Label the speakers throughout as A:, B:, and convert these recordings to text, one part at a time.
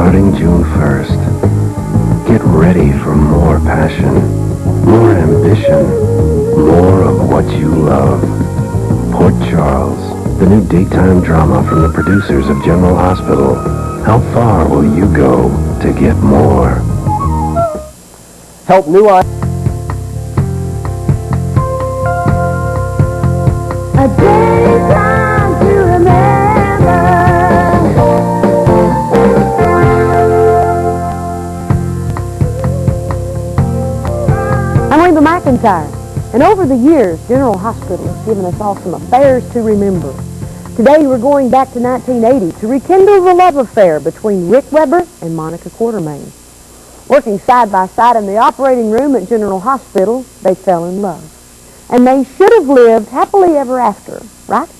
A: Starting June 1st, get ready for more passion, more ambition, more of what you love. Port Charles, the new daytime drama from the producers of General Hospital. How far will you go to get more?
B: Help new eyes.
C: A daytime to remember. I'm Reba McIntyre, and over the years, General Hospital has given us all some affairs to remember. Today, we're going back to 1980 to rekindle the love affair between Rick Weber and Monica Quartermain. Working side by side in the operating room at General Hospital, they fell in love. And they should have lived happily ever after, right?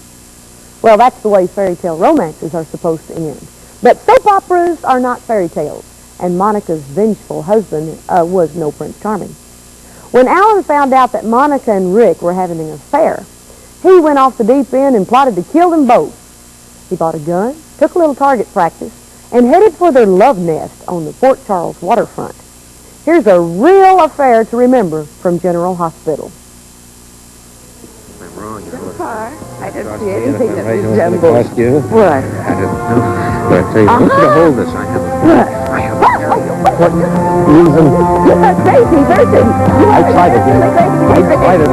C: Well, that's the way fairy tale romances are supposed to end. But soap operas are not fairy tales, and Monica's vengeful husband was no Prince Charming. When Alan found out that Monica and Rick were having an affair, he went off the deep end and plotted to kill them both. He bought a gun, took a little target practice, and headed for their love nest on the Port Charles waterfront. Here's a real affair to remember from General Hospital.
D: I'm wrong.
E: So far, I don't see anything that resembles... What?
D: I don't know. But I tell you, I want you to hold this. I have a...
B: What reason?
E: Crazy person.
B: I tried it, didn't I? I tried it.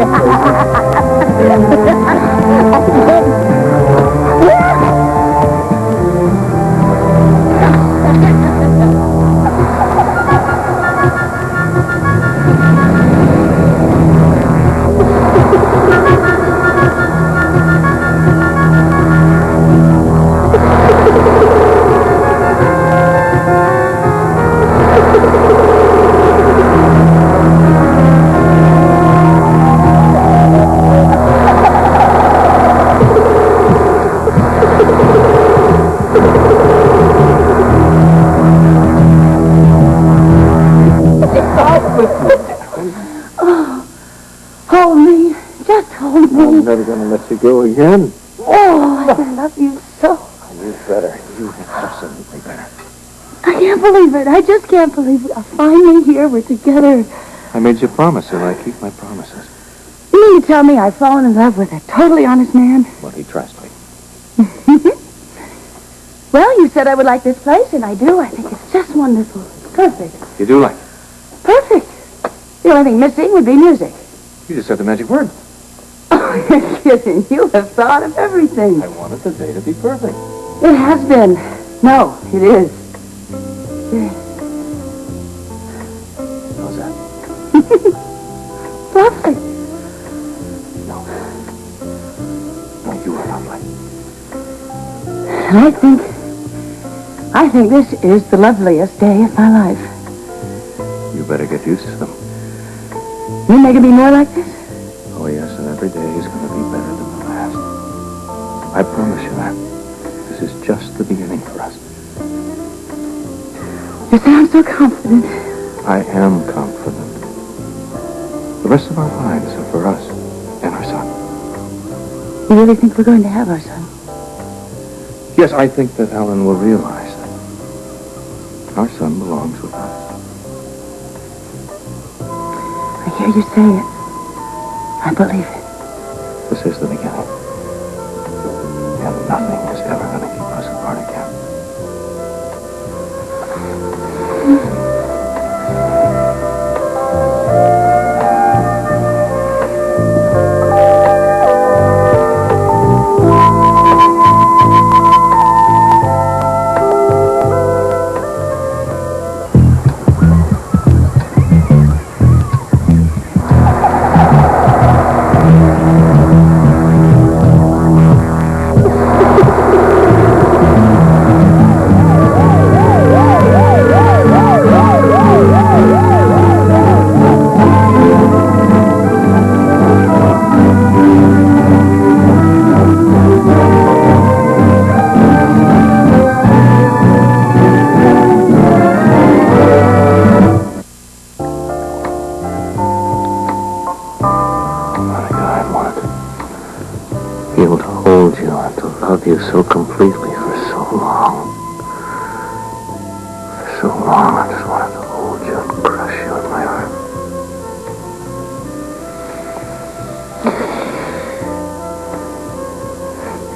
D: I'm never going to let you go again.
E: Oh, I love you so.
D: You better. You absolutely better.
E: I can't believe it. I just can't believe it. Finally here, we're together.
D: I made you a promise, and I keep my promises.
E: You mean to tell me I've fallen in love with a totally honest man?
D: Well, he trusts me.
E: Well, you said I would like this place, and I do. I think it's just wonderful. Perfect.
D: You do like it?
E: Perfect. The only thing missing would be music.
D: You just said the magic word.
E: Oh, you're kidding. You have thought of everything.
D: I wanted the day to be perfect.
E: It has been. No, it is.
D: How's that?
E: Lovely.
D: No. No, you are lovely.
E: And I think this is the loveliest day of my life.
D: You better get used to them.
E: You making me more like this?
D: Oh, yes, and every day is going to be better than the last. I promise you that. This is just the beginning for us.
E: You sound so confident.
D: I am confident. The rest of our lives are for us and our son.
E: You really think we're going to have our son?
D: Yes, I think that Alan will realize that our son belongs with us.
E: I hear you say it. I believe it.
D: This is the beginning. And nothing is ever going to keep us apart again.
A: so long, I just wanted to hold you and crush you in my arms.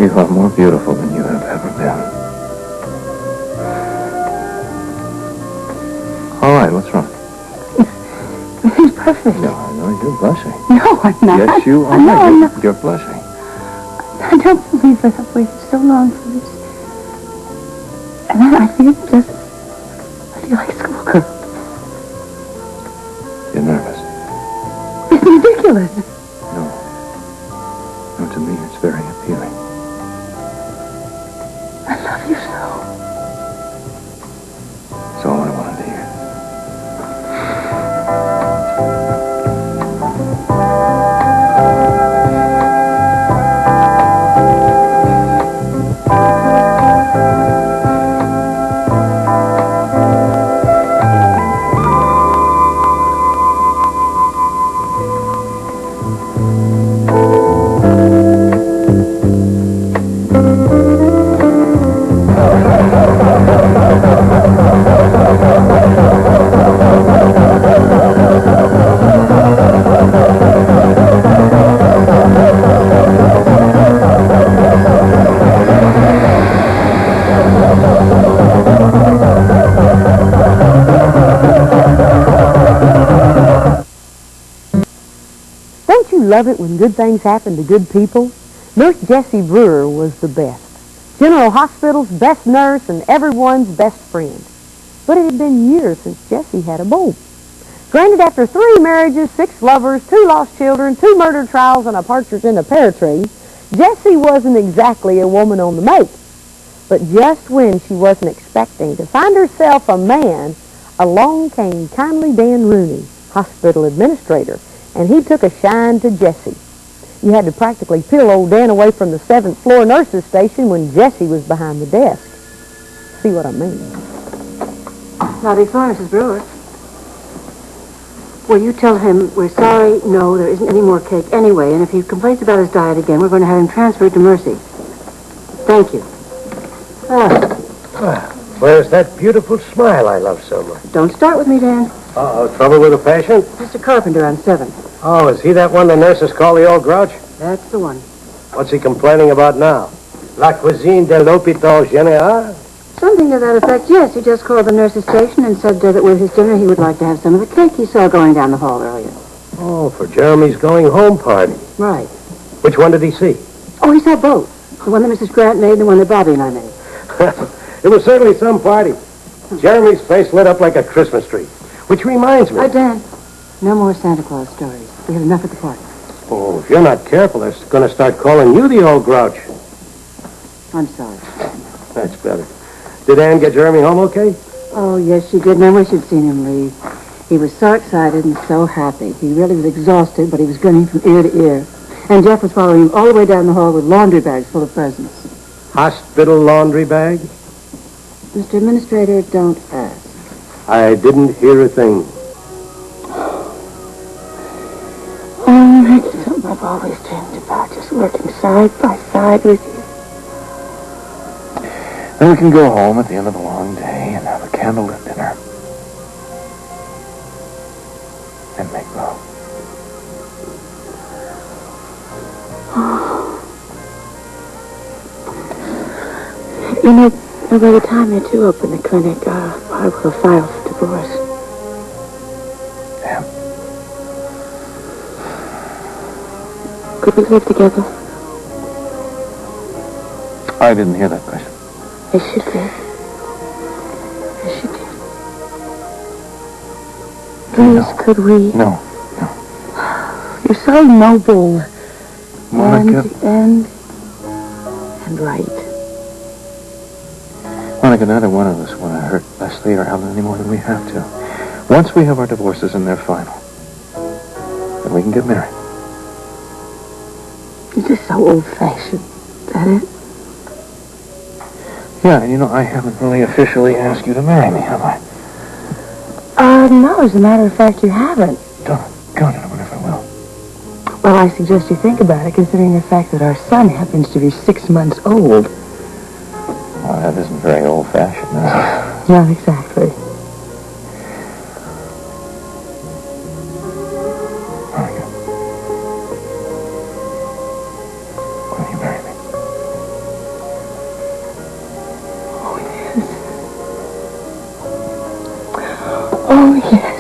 A: You are more beautiful than you have ever been. All right, what's wrong?
E: He's perfect.
A: No, I know you're blushing.
E: No, I'm not.
A: Yes, you are.
E: No, I'm not.
A: You're blushing.
E: I don't believe that I've waited so long for this. And then I feel like a schoolgirl.
A: You're nervous.
E: It's ridiculous.
A: No. No, to me, it's very appealing.
E: I love you so.
A: That's all I wanted to hear.
C: Don't you love it when good things happen to good people? Nurse Jessie Brewer was the best. General Hospital's best nurse and everyone's best friend. But it had been years since Jessie had a beau. Granted, after 3 marriages, 6 lovers, 2 lost children, 2 murder trials, and a partridge in a pear tree, Jessie wasn't exactly a woman on the make. But just when she wasn't expecting to find herself a man, along came kindly Dan Rooney, hospital administrator, and he took a shine to Jessie. You had to practically peel old Dan away from the 7th floor nurses station when Jessie was behind the desk. See what I mean?
E: Now, before Mrs. Brewer, will you tell him we're sorry, no, there isn't any more cake anyway, and if he complains about his diet again, we're going to have him transferred to Mercy. Thank you.
B: Where's that beautiful smile I love so much?
E: Don't start with me, Dan.
B: Uh-oh, trouble with a patient?
E: Mr. Carpenter on 7.
B: Oh, is he that one the nurses call the old grouch?
E: That's the one.
B: What's he complaining about now? La cuisine de l'hôpital général?
E: Something to that effect, yes. He just called the nurse's station and said that with his dinner he would like to have some of the cake he saw going down the hall earlier.
B: Oh, for Jeremy's going home party.
E: Right.
B: Which one did he see?
E: Oh, he saw both. The one that Mrs. Grant made and the one that Bobby and I made.
B: It was certainly some party. Jeremy's face lit up like a Christmas tree. Which reminds me...
E: Dan, no more Santa Claus stories. We have enough at the party.
B: Oh, if you're not careful, they're going to start calling you the old grouch.
E: I'm sorry.
B: That's better. Did Ann get Jeremy home okay?
E: Oh, yes, she did, and I wish you'd seen him leave. He was so excited and so happy. He really was exhausted, but he was grinning from ear to ear. And Jeff was following him all the way down the hall with laundry bags full of presents.
B: Hospital laundry bag?
E: Mr. Administrator, don't ask.
B: I didn't hear a thing.
E: Oh, it's something I've always dreamed about, just working side by side with you.
A: Then we can go home at the end of a long day and have a candlelit dinner. And make love.
E: You know, by the time you two open the clinic, I will file for divorce.
A: Yeah.
E: Could we live together?
A: I didn't hear that question.
E: Yes, you did. Yes, you did. Please, could we?
A: No.
E: You're so noble.
A: Monica.
E: And right.
A: Monica, neither one of us want to hurt Leslie or Ellen any more than we have to. Once we have our divorces and they're final, then we can get married.
E: You're just so old-fashioned. Is that it?
A: Yeah, and you know, I haven't really officially asked you to marry me, have I?
E: No, as a matter of fact, you haven't.
A: Doggone it, I wonder if I will.
E: Well, I suggest you think about it, considering the fact that our son happens to be 6 months old.
A: Well, that isn't very old-fashioned, is it?
E: Not exactly. Oh, yes.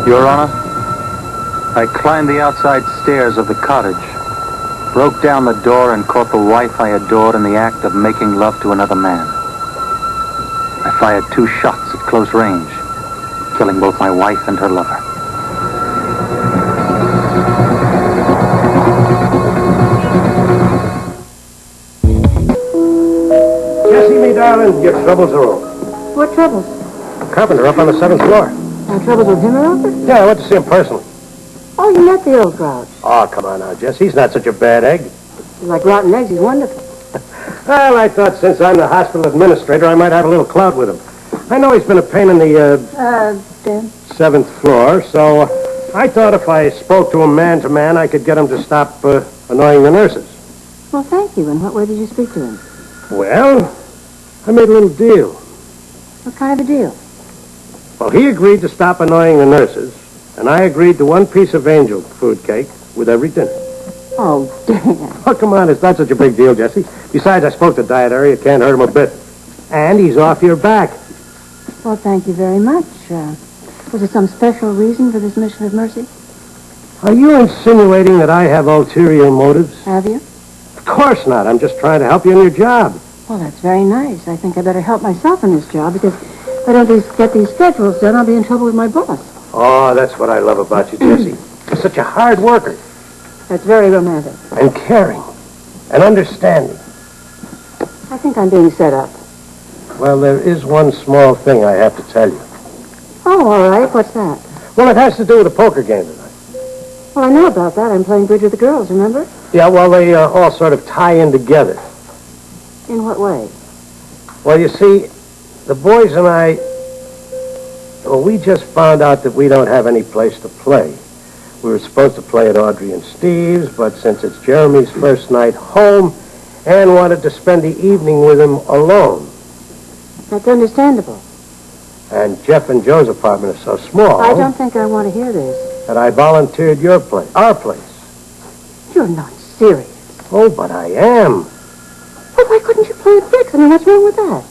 F: Your Honor, I climbed the outside stairs of the cottage, broke down the door and caught the wife I adored in the act of making love to another man. I fired 2 shots at close range, killing both my wife and her lover.
B: Jessie, me darling, your troubles are over.
E: What troubles?
B: Carpenter up on the 7th floor.
E: No troubles with him or over?
B: Yeah, I went to see him personally.
E: Oh, you met the old grouch.
B: Oh, come on now, Jess. He's not such a bad egg.
E: You like rotten eggs, he's wonderful.
B: Well, I thought since I'm the hospital administrator, I might have a little clout with him. I know he's been a pain in the,
E: Dan?
B: 7th floor, so I thought if I spoke to him man to man, I could get him to stop annoying the nurses.
E: Well, thank you. In what way did you speak to him?
B: Well, I made a little deal.
E: What kind of a deal?
B: Well, he agreed to stop annoying the nurses, and I agreed to 1 piece of angel food cake with every dinner.
E: Oh, Dan.
B: Oh, come on, it's not such a big deal, Jesse. Besides, I spoke to Dietary. It can't hurt him a bit. And he's off your back.
E: Well, thank you very much. Was there some special reason for this mission of mercy?
B: Are you insinuating that I have ulterior motives?
E: Have you?
B: Of course not. I'm just trying to help you in your job.
E: Well, that's very nice. I think I better help myself in this job because if I don't get these schedules done, I'll be in trouble with my boss.
B: Oh, that's what I love about you, Jesse. You're such a hard worker.
E: That's very romantic.
B: And caring. And understanding.
E: I think I'm being set up.
B: Well, there is one small thing I have to tell you.
E: Oh, all right. What's that?
B: Well, it has to do with the poker game tonight.
E: Well, I know about that. I'm playing bridge with the girls, remember?
B: Yeah, well, they all sort of tie in together.
E: In what way?
B: Well, you see, the boys and I, well, we just found out that we don't have any place to play. We were supposed to play at Audrey and Steve's, but since it's Jeremy's first night home, Ann wanted to spend the evening with him alone.
E: That's understandable.
B: And Jeff and Joe's apartment is so small
E: I don't think I want to hear this.
B: that I volunteered our place.
E: You're not serious.
B: Oh, but I am.
E: Well, why couldn't you play at bricks? I mean, what's wrong with that?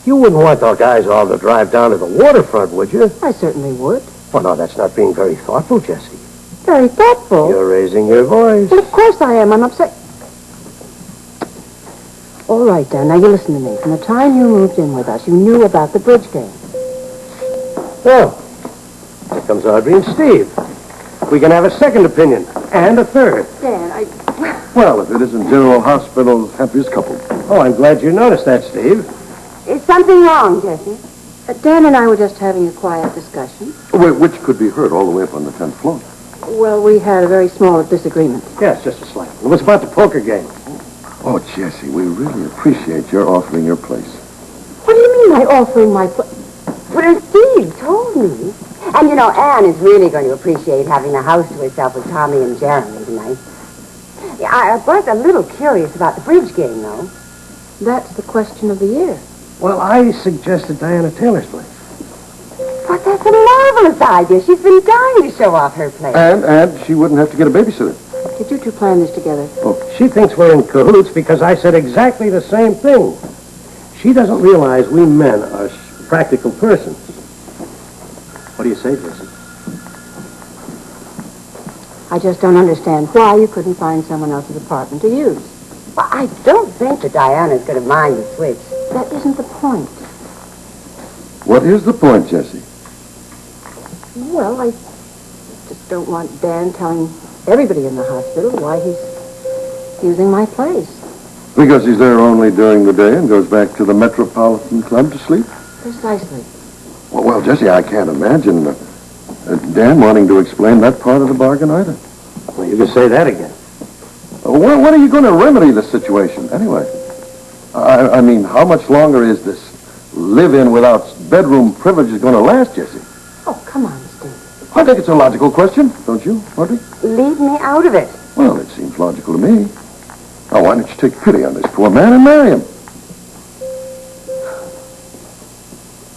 B: You wouldn't want the guys all to drive down to the waterfront, would you?
E: I certainly would.
B: Well, no, that's not being very thoughtful, Jessie.
E: Very thoughtful.
B: You're raising your voice.
E: Well, of course I am. I'm upset. All right, Dan. Now, you listen to me. From the time you moved in with us, you knew about the bridge game.
B: Well, here comes Audrey and Steve. We can have a second opinion, and a third.
E: Dan,
G: Well, if it isn't General Hospital's happiest couple.
B: Oh, I'm glad you noticed that, Steve.
E: Is something wrong, Jesse? Dan and I were just having a quiet discussion.
G: Which could be heard all the way up on the 10th floor.
E: Well, we had a very small disagreement.
B: Yes, just a slight one. It was about the poker game.
G: Oh, Jessie, we really appreciate your offering your place.
E: What do you mean by offering my place?
H: Well, Steve told me. And, you know, Anne is really going to appreciate having the house to herself with Tommy and Jeremy tonight. Yeah, I was a little curious about the bridge game, though.
E: That's the question of the year.
B: Well, I suggested Diana Taylor's place.
H: But that's a marvelous idea. She's been dying to show off her place.
G: And she wouldn't have to get a babysitter.
E: Did you two plan this together?
B: She thinks we're in cahoots because I said exactly the same thing. She doesn't realize we men are practical persons. What do you say, Jesse?
E: I just don't understand why you couldn't find someone else's apartment to use.
H: Well, I don't think that Diana's going to mind the switch.
E: That isn't the point.
G: What is the point, Jessie?
E: Well, I just don't want Dan telling everybody in the hospital why he's using my place.
G: Because he's there only during the day and goes back to the Metropolitan Club to sleep?
E: Precisely.
G: Well, Jessie, I can't imagine Dan wanting to explain that part of the bargain either.
B: Well, you can say that again.
G: When are you going to remedy the situation, anyway? I mean, how much longer is this live-in without bedroom privileges going to last, Jesse?
H: Oh, come on, Steve.
G: I think it's a logical question, don't you, Audrey?
H: Leave me out of it.
G: Well, it seems logical to me. Now, why don't you take pity on this poor man and marry him?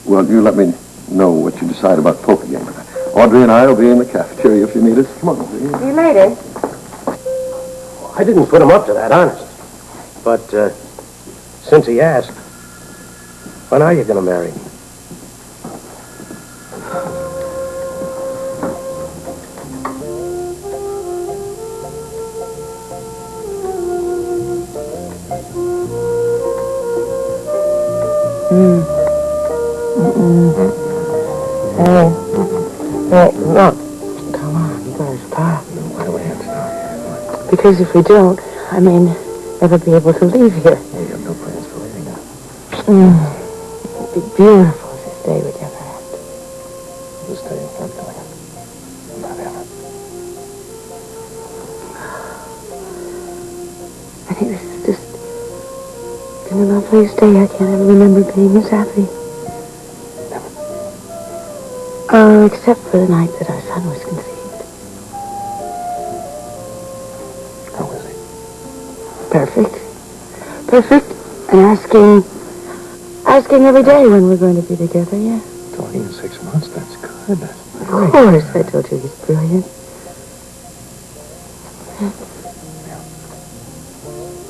G: Well, you let me know what you decide about poker game. Audrey and I will be in the cafeteria if you need us. Come on, Audrey.
H: See you later.
B: I didn't put him up to that, honest. But since he asked, when are you going to marry him?
H: No. Come on, you gotta stop.
D: Why do we have to stop?
H: Because if we don't, I may never be able to leave here.
D: We have no plans for leaving now.
H: It'd be beautiful if this day would never end.
D: This day, I'm telling you. Not ever.
H: I think this has just been the loveliest day. I can't ever remember being this happy. Except for the night that our son was conceived.
D: How is he?
H: Perfect. Perfect. And asking every day when we're going to be together, yeah.
D: Talking in 6 months, that's good. That's
H: Of course, I told you he's brilliant.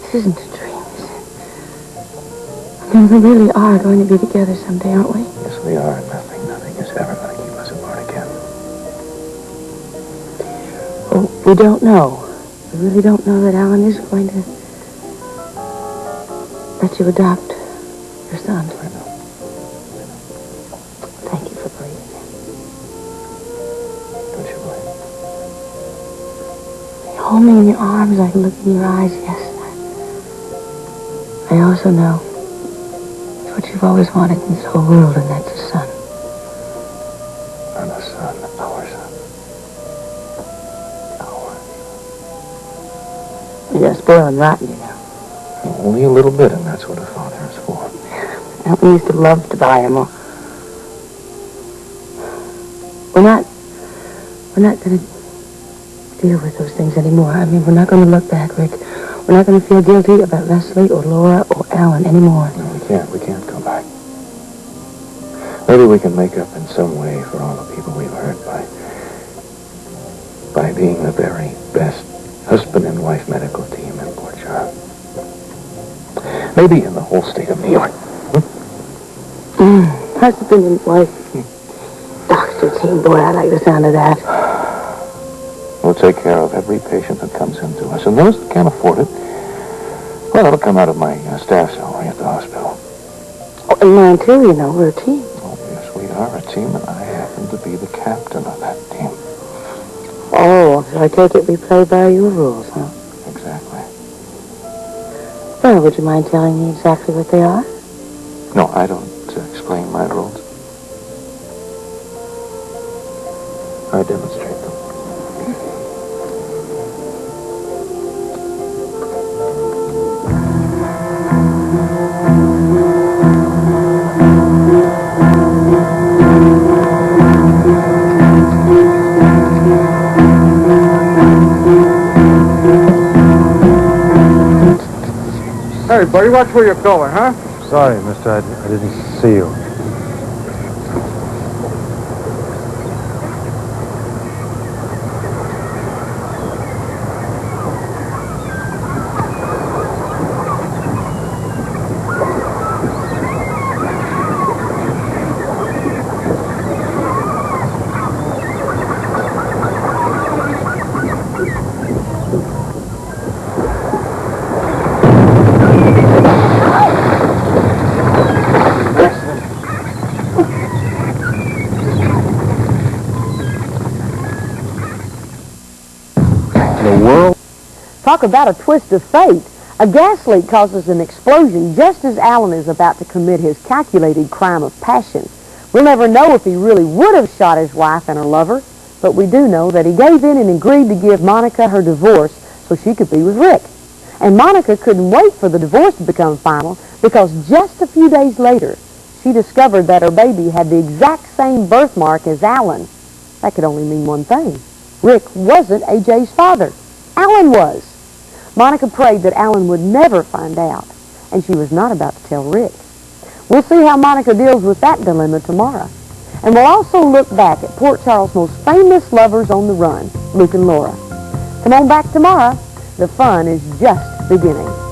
H: This isn't a dream, is it? I mean, we really are going to be together someday, aren't we?
D: Yes, we are. Nothing is ever going to keep us apart again.
H: Oh, we don't know. We really don't know that Alan is going to let you adopt your son.
D: I know.
H: Thank you for believing him.
D: Don't you believe?
H: You hold me in your arms, I can look in your eyes, yes. I also know it's what you've always wanted in this whole world, and that's a son.
D: And a son, our son.
H: You're spoiling rotten, you know.
D: Only a little bit, and that's what a father is for.
H: And we used to love to buy him. We're not going to deal with those things anymore. I mean, we're not going to look back, Rick. We're not going to feel guilty about Leslie or Laura or Alan anymore.
D: No, we can't go back. Maybe we can make up in some way for all the people we've hurt by being the very best husband and wife medical team in Port Charles. Maybe in the whole state of New York.
H: Husband and wife. Doctor team, boy, I like the sound of that.
D: We'll take care of every patient that comes in to us. And those that can't afford it, well, it'll come out of my staff salary at the hospital.
H: Oh, and mine too, you know, we're a team.
D: Oh, yes, we are a team, and I happen to be the captain of that team.
H: Oh, so I take it we play by your rules, huh?
D: Exactly.
H: Well, would you mind telling me exactly what they are?
D: No, I don't explain my rules. I demonstrate them.
F: Hey, buddy, watch where you're going, huh?
I: Sorry, mister, I didn't see you.
C: Talk about a twist of fate. A gas leak causes an explosion just as Alan is about to commit his calculated crime of passion. We'll never know if he really would have shot his wife and her lover, but we do know that he gave in and agreed to give Monica her divorce so she could be with Rick. And Monica couldn't wait for the divorce to become final because just a few days later, she discovered that her baby had the exact same birthmark as Alan. That could only mean one thing. Rick wasn't AJ's father. Alan was. Monica prayed that Alan would never find out, and she was not about to tell Rick. We'll see how Monica deals with that dilemma tomorrow. And we'll also look back at Port Charles' most famous lovers on the run, Luke and Laura. Come on back tomorrow. The fun is just beginning.